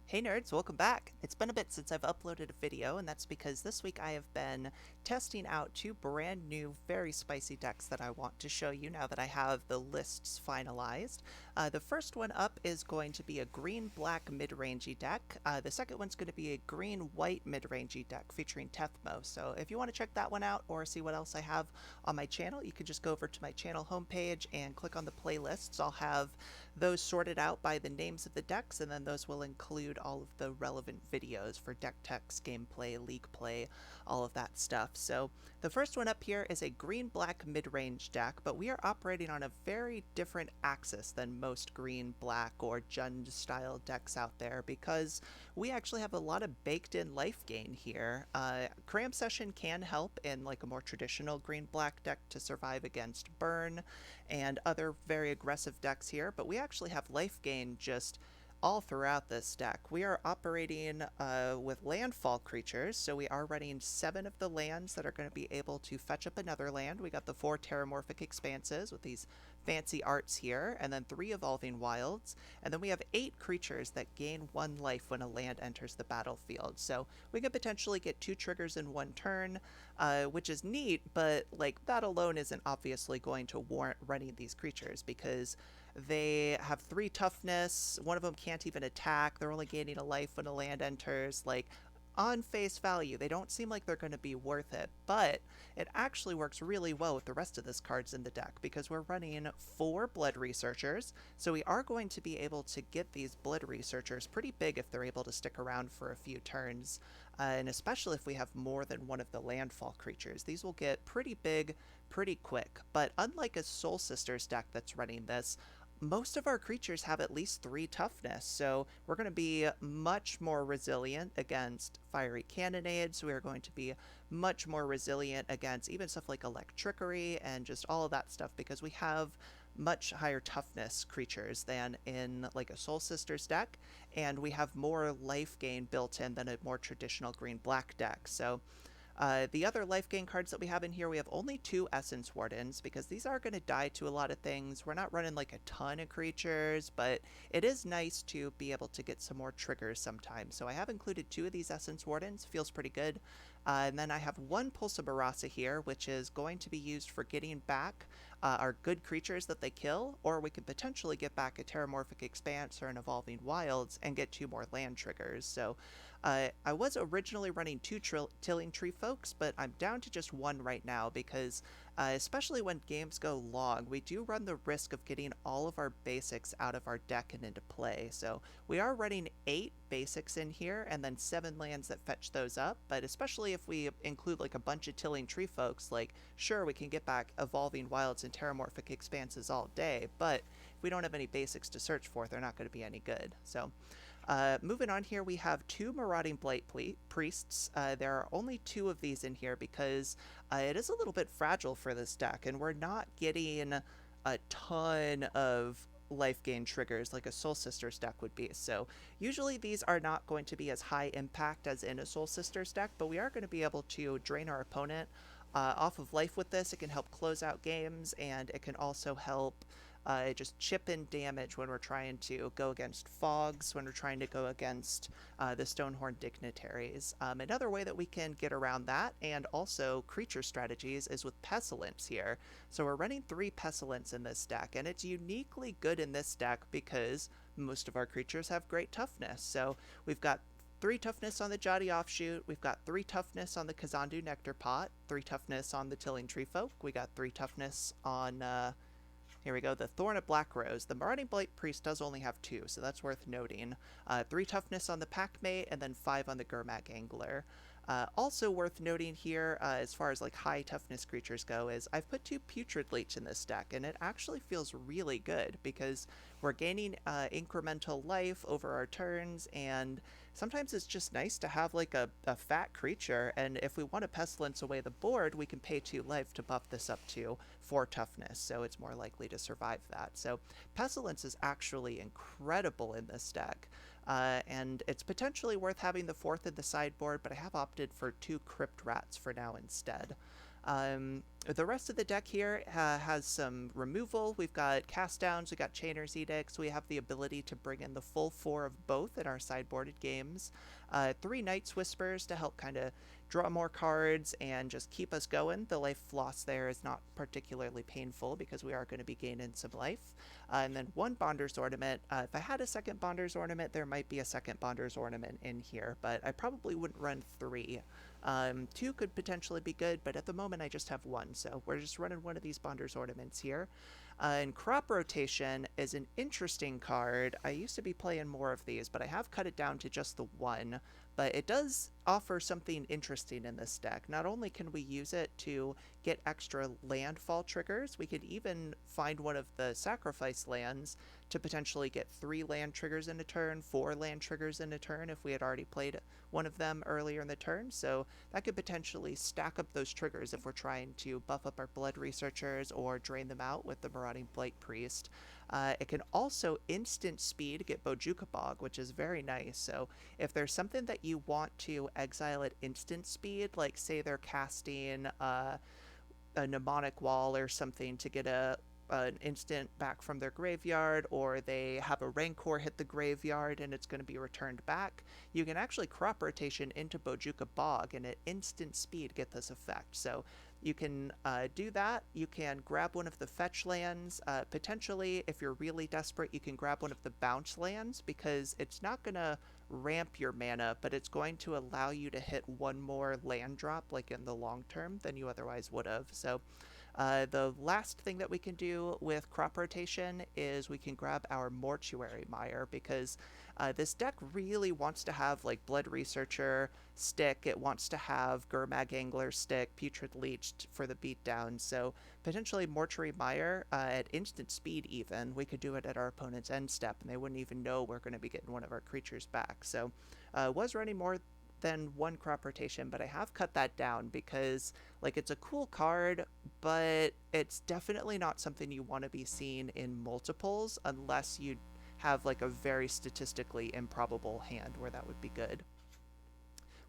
Hey nerds, welcome back! It's been a bit since I've uploaded a video, and that's because this week I have been testing out two brand new, very spicy decks that I want to show you now that I have the lists finalized. The first one up is going to be a green-black mid-rangey deck. The second one's going to be a green-white mid-rangey deck featuring Tethmo. So if you want to check that one out or see what else I have on my channel, you can just go over to my channel homepage and click on the playlists. I'll have those sorted out by the names of the decks, and then those will include all of the relevant videos for deck techs, gameplay, league play, all of that stuff. So the first one up here is a green-black mid-range deck, but we are operating on a very different axis than most green-black or Jund style decks out there because we actually have a lot of baked-in life gain here. Cram Session can help in like a more traditional green-black deck to survive against burn and other very aggressive decks here, but we actually have life gain just all throughout this deck. We are operating with landfall creatures, so we are running 7 of the lands that are going to be able to fetch up another land. We got the 4 terramorphic expanses with these fancy arts here, and then 3 evolving wilds, and then we have 8 creatures that gain 1 life when a land enters the battlefield. So we could potentially get 2 triggers in 1 turn, which is neat, but like that alone isn't obviously going to warrant running these creatures because they have 3 toughness, one of them can't even attack, they're only gaining a life when a land enters. Like, on face value, they don't seem like they're going to be worth it, but it actually works really well with the rest of this cards in the deck because we're running 4 Blood Researchers, so we are going to be able to get these Blood Researchers pretty big if they're able to stick around for a few turns, and especially if we have more than one of the landfall creatures. These will get pretty big pretty quick, but unlike a Soul Sisters deck that's running this, most of our creatures have at least 3 toughness, so we're going to be much more resilient against fiery cannonades. We are going to be much more resilient against even stuff like electrickery and just all of that stuff because we have much higher toughness creatures than in like a Soul Sisters deck, and we have more life gain built in than a more traditional green-black deck. So the other life gain cards that we have in here, we have only 2 Essence Wardens because these are going to die to a lot of things. We're not running like a ton of creatures, but it is nice to be able to get some more triggers sometimes. So I have included 2 of these Essence Wardens. Feels pretty good. And then I have 1 Pulsa Barasa here, which is going to be used for getting back our good creatures that they kill, or we could potentially get back a Terramorphic Expanse or an Evolving Wilds and get 2 more land triggers. So I was originally running 2 Tilling Tree Folks, but I'm down to just 1 right now because especially when games go long, we do run the risk of getting all of our basics out of our deck and into play. So we are running 8 basics in here and then 7 lands that fetch those up, but especially if we include like a bunch of Tilling Tree Folks, like sure we can get back Evolving Wilds and Terramorphic Expanses all day, but if we don't have any basics to search for, they're not going to be any good. So moving on here, we have 2 Marauding Blight Priests. There are only 2 of these in here because it is a little bit fragile for this deck, and we're not getting a ton of life gain triggers like a Soul Sisters deck would be. So usually these are not going to be as high impact as in a Soul Sisters deck, but we are going to be able to drain our opponent off of life with this. It can help close out games, and it can also help just chip in damage when we're trying to go against fogs, when we're trying to go against the Stonehorn Dignitaries. Another way that we can get around that, and also creature strategies, is with Pestilence here. So we're running 3 Pestilence in this deck, and it's uniquely good in this deck because most of our creatures have great toughness. So we've got 3 toughness on the Jotty Offshoot, we've got 3 toughness on the Kazandu Nectar Pot, 3 toughness on the Tilling Tree Folk, we got 3 toughness on here we go, the Thorn of Black Rose. The Marauding Blight Priest does only have 2, so that's worth noting. 3 toughness on the Packmate, and then 5 on the Gurmak Angler. Also worth noting here, as far as like high toughness creatures go, is I've put 2 Putrid Leech in this deck, and it actually feels really good because we're gaining incremental life over our turns, and sometimes it's just nice to have like a fat creature, and if we want to Pestilence away the board, we can pay 2 life to buff this up to 4 toughness, so it's more likely to survive that. So Pestilence is actually incredible in this deck. And it's potentially worth having the 4th in the sideboard, but I have opted for 2 Crypt Rats for now instead. The rest of the deck here has some removal. We've got cast downs, we've got Chainer's Edicts. We have the ability to bring in the full 4 of both in our sideboarded games. 3 Night's Whispers to help kind of draw more cards and just keep us going. The life loss there is not particularly painful because we are going to be gaining some life. And then 1 Bonder's Ornament. If I had a second Bonder's Ornament, there might be a second Bonder's Ornament in here, but I probably wouldn't run 3. 2 could potentially be good, but at the moment I just have 1, so we're just running 1 of these Bonder's Ornaments here. And Crop Rotation is an interesting card. I used to be playing more of these, but I have cut it down to just the 1. But it does offer something interesting in this deck. Not only can we use it to get extra landfall triggers, we could even find one of the sacrifice lands to potentially get 3 land triggers in a turn, 4 land triggers in a turn if we had already played one of them earlier in the turn. So that could potentially stack up those triggers if we're trying to buff up our blood researchers or drain them out with the Marauding Blight Priest. It can also instant speed get Bojuka Bog, which is very nice. So if there's something that you want to exile at instant speed, like say they're casting a mnemonic wall or something to get an instant back from their graveyard, or they have a Rancor hit the graveyard and it's going to be returned back, you can actually Crop Rotation into Bojuka Bog and at instant speed get this effect. So you can do that. You can grab one of the fetch lands. Potentially, if you're really desperate, you can grab one of the bounce lands because it's not going to ramp your mana, but it's going to allow you to hit 1 more land drop like in the long term than you otherwise would have. So the last thing that we can do with Crop Rotation is we can grab our Mortuary Mire, because this deck really wants to have like Blood Researcher stick, it wants to have Gurmag Angler stick, Putrid Leech for the beatdown, so potentially Mortuary Mire at instant speed even, we could do it at our opponent's end step and they wouldn't even know we're going to be getting one of our creatures back. So was running more than 1 Crop Rotation, but I have cut that down because like it's a cool card, but it's definitely not something you want to be seeing in multiples unless you have like a very statistically improbable hand where that would be good.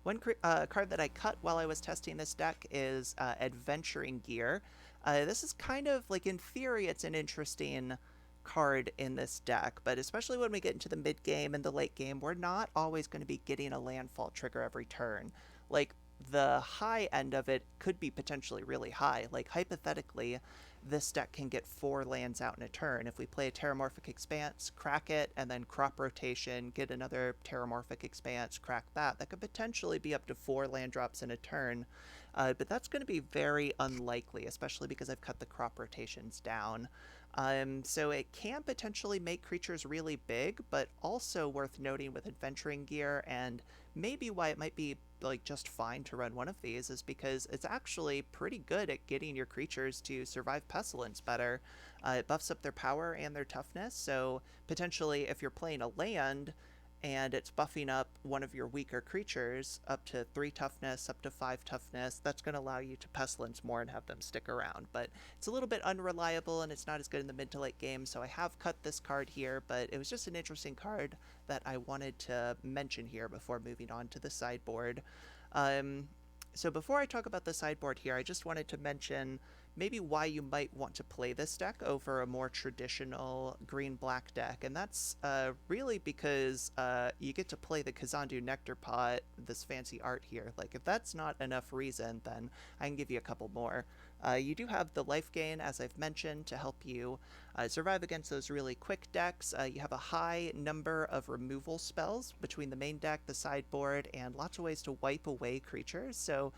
One card that I cut while I was testing this deck is Adventuring Gear. This is kind of like, in theory, it's an interesting card in this deck, but especially when we get into the mid game and the late game, we're not always going to be getting a landfall trigger every turn. Like, the high end of it could be potentially really high. Like, hypothetically, this deck can get 4 lands out in a turn. If we play a Terramorphic Expanse, crack it, and then Crop Rotation, get another Terramorphic Expanse, crack that, that could potentially be up to 4 land drops in a turn. But that's going to be very unlikely, especially because I've cut the Crop Rotations down. So it can potentially make creatures really big, but also worth noting with Adventuring Gear, and maybe why it might be like just fine to run one of these, is because it's actually pretty good at getting your creatures to survive Pestilence better. It buffs up their power and their toughness, so potentially if you're playing a land and it's buffing up one of your weaker creatures up to 3 toughness, up to 5 toughness, that's going to allow you to Pestilence more and have them stick around. But it's a little bit unreliable and it's not as good in the mid to late game, so I have cut this card here, but it was just an interesting card that I wanted to mention here before moving on to the sideboard. So before I talk about the sideboard here, I just wanted to mention maybe why you might want to play this deck over a more traditional green-black deck, and that's really because you get to play the Kazandu Nectar Pot, this fancy art here. Like, if that's not enough reason, then I can give you a couple more. You do have the life gain, as I've mentioned, to help you survive against those really quick decks. You have a high number of removal spells between the main deck, the sideboard, and lots of ways to wipe away creatures, so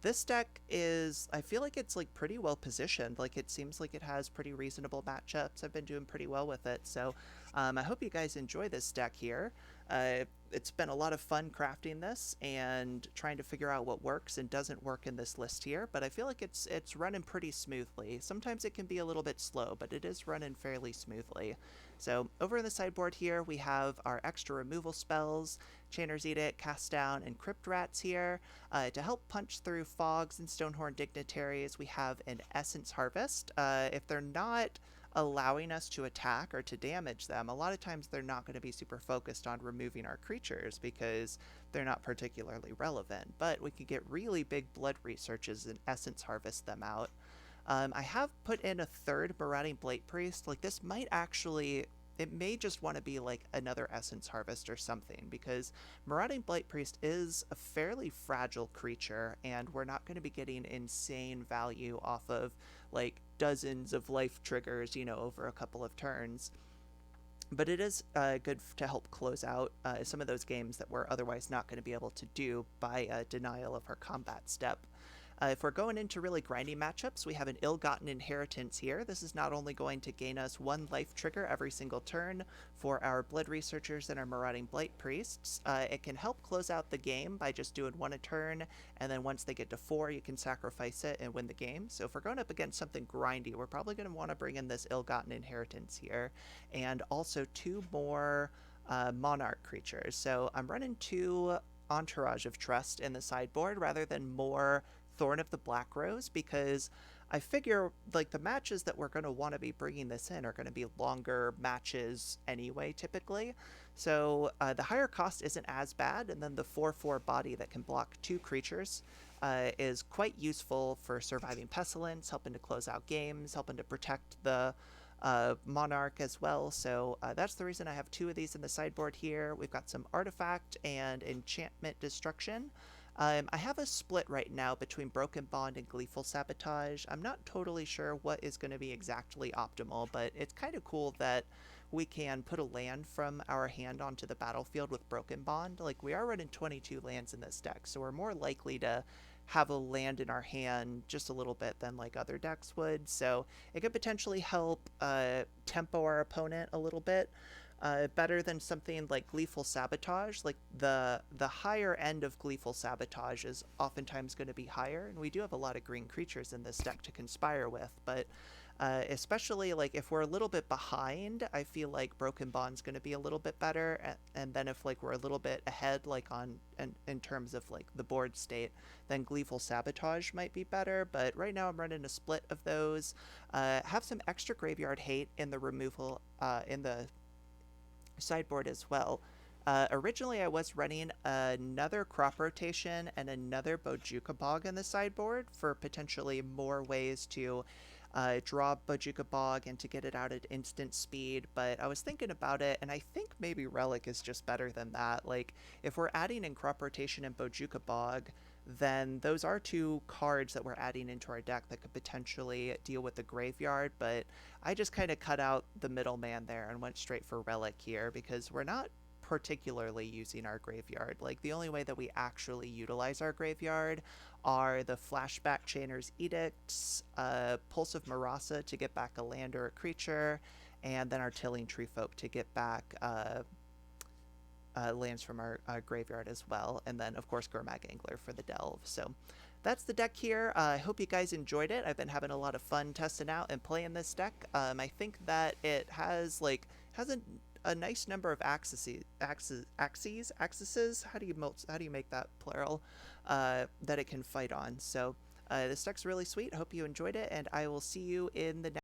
this deck is, I feel like it's like pretty well positioned. Like, it seems like it has pretty reasonable matchups. I've been doing pretty well with it. So I hope you guys enjoy this deck here. It's been a lot of fun crafting this and trying to figure out what works and doesn't work in this list here, but I feel like it's running pretty smoothly. Sometimes it can be a little bit slow, but it is running fairly smoothly. So over in the sideboard here, we have our extra removal spells, Chainer's Edict, Cast Down, and Crypt Rats here. To help punch through Fogs and Stonehorn Dignitaries, we have an Essence Harvest. If they're not allowing us to attack or to damage them, a lot of times they're not going to be super focused on removing our creatures because they're not particularly relevant. But we could get really big blood researches and essence harvest them out. I have put in a third Marauding Blight Priest. Like, this might actually, it may just want to be like another Essence Harvest or something, because Marauding Blight Priest is a fairly fragile creature, and we're not going to be getting insane value off of like dozens of life triggers, you know, over a couple of turns. But it is good to help close out some of those games that we're otherwise not going to be able to do by denial of her combat step. If we're going into really grindy matchups, we have an Ill-Gotten Inheritance here. This is not only going to gain us one life trigger every single turn for our Blood Researchers and our Marauding Blight Priests, it can help close out the game by just doing one a turn, and then once they get to 4, you can sacrifice it and win the game. So if we're going up against something grindy, we're probably going to want to bring in this Ill-Gotten Inheritance here, and also 2 more Monarch creatures. So I'm running 2 Entourage of Trust in the sideboard rather than more Thorn of the Black Rose, because I figure like the matches that we're going to want to be bringing this in are going to be longer matches anyway, typically. So the higher cost isn't as bad, and then the 4/4 body that can block 2 creatures is quite useful for surviving Pestilence, helping to close out games, helping to protect the Monarch as well. So that's the reason I have 2 of these in the sideboard here. We've got some Artifact and Enchantment Destruction. I have a split right now between Broken Bond and Gleeful Sabotage. I'm not totally sure what is going to be exactly optimal, but it's kind of cool that we can put a land from our hand onto the battlefield with Broken Bond. Like, we are running 22 lands in this deck, so we're more likely to have a land in our hand just a little bit than like other decks would. So it could potentially help tempo our opponent a little bit. Better than something like Gleeful Sabotage. Like the higher end of Gleeful Sabotage is oftentimes going to be higher, and we do have a lot of green creatures in this deck to conspire with, but especially like if we're a little bit behind, I feel like Broken Bond's going to be a little bit better, and then if like we're a little bit ahead, like in terms of like the board state, then Gleeful Sabotage might be better. But right now I'm running a split of those. Have some extra graveyard hate in the removal in the sideboard as well. Originally, I was running another Crop Rotation and another Bojuka Bog in the sideboard for potentially more ways to draw Bojuka Bog and to get it out at instant speed, but I was thinking about it, and I think maybe Relic is just better than that. Like, if we're adding in Crop Rotation and Bojuka Bog, then those are 2 cards that we're adding into our deck that could potentially deal with the graveyard, but I just kind of cut out the middleman there and went straight for Relic here because we're not particularly using our graveyard. Like, the only way that we actually utilize our graveyard are the Flashback Chainer's Edicts, Pulse of Marasa to get back a land or a creature, and then our Tilling Tree Folk to get back lands from our graveyard as well, and then of course Gormag Angler for the delve. So that's the deck here. I hope you guys enjoyed it. I've been having a lot of fun testing out and playing this deck. I think that it has a nice number of axes. How do you make that plural? That it can fight on. So this deck's really sweet. I hope you enjoyed it, and I will see you in the next